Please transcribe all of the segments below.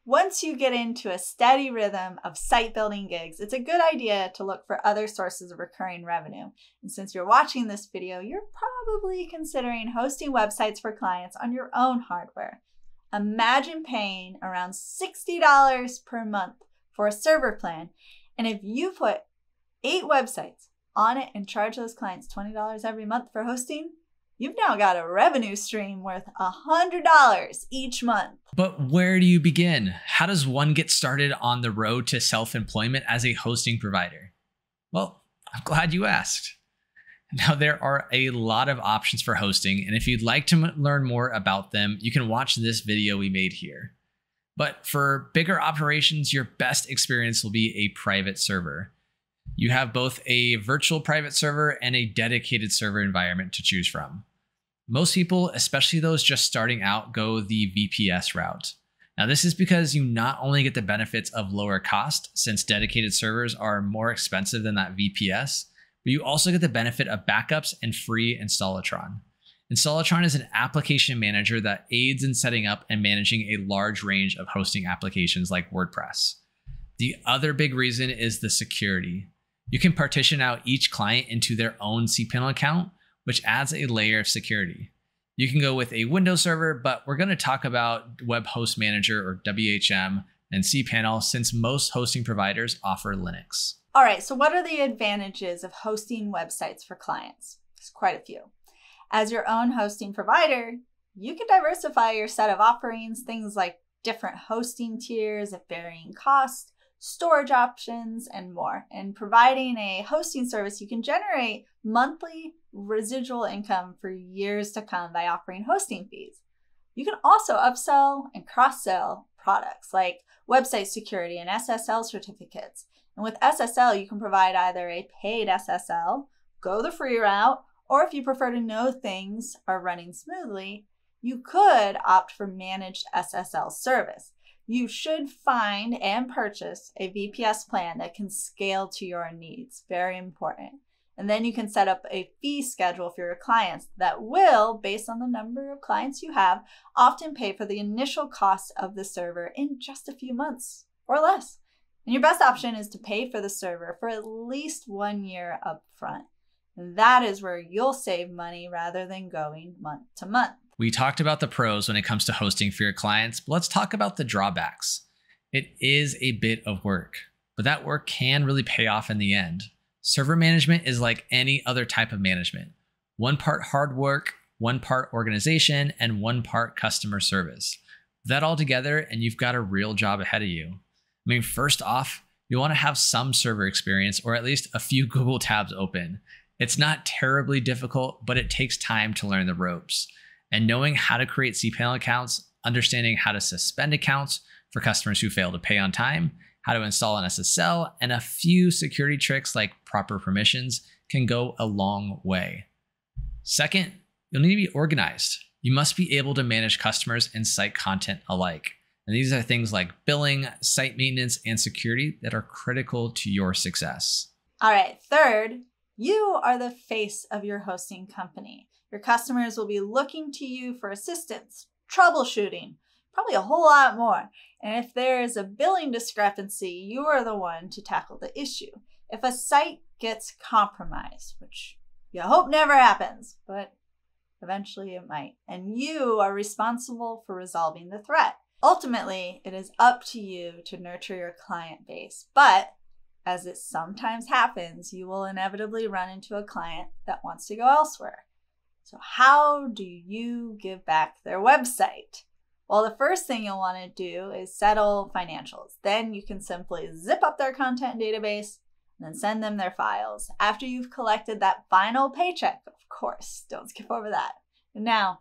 Once you get into a steady rhythm of site building gigs, it's a good idea to look for other sources of recurring revenue. And since you're watching this video, you're probably considering hosting websites for clients on your own hardware. Imagine paying around $60 per month for a server plan. And if you put 8 websites on it and charge those clients $20 every month for hosting, you've now got a revenue stream worth $100 each month. But where do you begin? How does one get started on the road to self-employment as a hosting provider? Well, I'm glad you asked. Now, there are a lot of options for hosting, and if you'd like to learn more about them, you can watch this video we made here. But for bigger operations, your best experience will be a private server. You have both a virtual private server and a dedicated server environment to choose from. Most people, especially those just starting out, go the VPS route. Now, this is because you not only get the benefits of lower cost, since dedicated servers are more expensive than that VPS, but you also get the benefit of backups and free Installatron. Installatron is an application manager that aids in setting up and managing a large range of hosting applications like WordPress. The other big reason is the security. You can partition out each client into their own cPanel account, which adds a layer of security. You can go with a Windows server, but we're going to talk about Web Host Manager or WHM and cPanel since most hosting providers offer Linux. All right, so what are the advantages of hosting websites for clients? There's quite a few. As your own hosting provider, you can diversify your set of offerings, things like different hosting tiers at varying costs, storage options, and more. And providing a hosting service, you can generate monthly residual income for years to come by offering hosting fees. You can also upsell and cross-sell products like website security and SSL certificates. And with SSL, you can provide either a paid SSL, go the free route, or if you prefer to know things are running smoothly, you could opt for managed SSL service. You should find and purchase a VPS plan that can scale to your needs. Very important. And then you can set up a fee schedule for your clients that will, based on the number of clients you have, often pay for the initial cost of the server in just a few months or less. And your best option is to pay for the server for at least 1 year upfront. And that is where you'll save money rather than going month to month. We talked about the pros when it comes to hosting for your clients, but let's talk about the drawbacks. It is a bit of work, but that work can really pay off in the end. Server management is like any other type of management. 1 part hard work, 1 part organization, and 1 part customer service. Put that all together and you've got a real job ahead of you. I mean, first off, you want to have some server experience or at least a few Google tabs open. It's not terribly difficult, but it takes time to learn the ropes. And knowing how to create cPanel accounts, understanding how to suspend accounts for customers who fail to pay on time, how to install an SSL, and a few security tricks like proper permissions can go a long way. Second, you'll need to be organized. You must be able to manage customers and site content alike. And these are things like billing, site maintenance, and security that are critical to your success. All right, third, you are the face of your hosting company. Your customers will be looking to you for assistance, troubleshooting, probably a whole lot more. And if there is a billing discrepancy, you are the one to tackle the issue. If a site gets compromised, which you hope never happens, but eventually it might, and you are responsible for resolving the threat. Ultimately, it is up to you to nurture your client base, but as it sometimes happens, you will inevitably run into a client that wants to go elsewhere. So how do you give back their website? Well, the first thing you'll want to do is settle financials. Then you can simply zip up their content database and then send them their files. After you've collected that final paycheck, of course, don't skip over that. And now,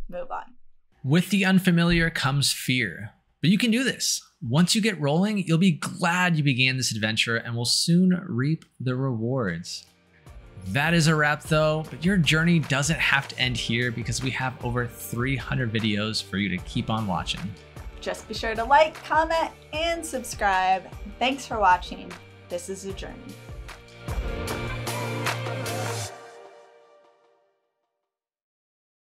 move on. With the unfamiliar comes fear, but you can do this. Once you get rolling, you'll be glad you began this adventure and will soon reap the rewards. That is a wrap though, but your journey doesn't have to end here because we have over 300 videos for you to keep on watching. Just be sure to like, comment, and subscribe. Thanks for watching. This is a journey.